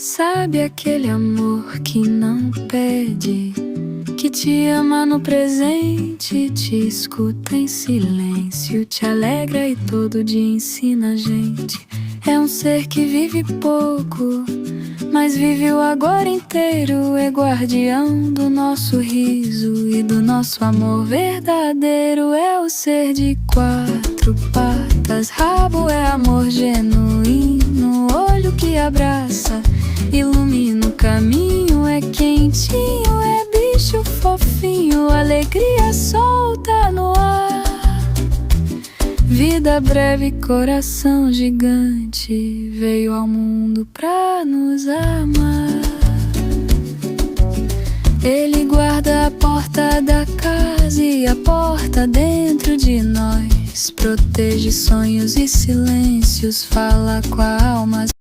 Sabe aquele amor que não pede, que te ama no presente, te escuta em silêncio, te alegra e todo dia ensina a gente. É um ser que vive pouco, mas vive o agora inteiro. É guardião do nosso riso e do nosso amor verdadeiro. É o ser de quatro patas, rabo é amor genuíno, olho que abraça, ilumina o caminho. É quentinho, é bicho fofinho, alegria solta no ar. Vida breve, coração gigante, veio ao mundo pra nos amar. Ele guarda a porta da casa e a porta dentro de nós, protege sonhos e silêncios, fala com a alma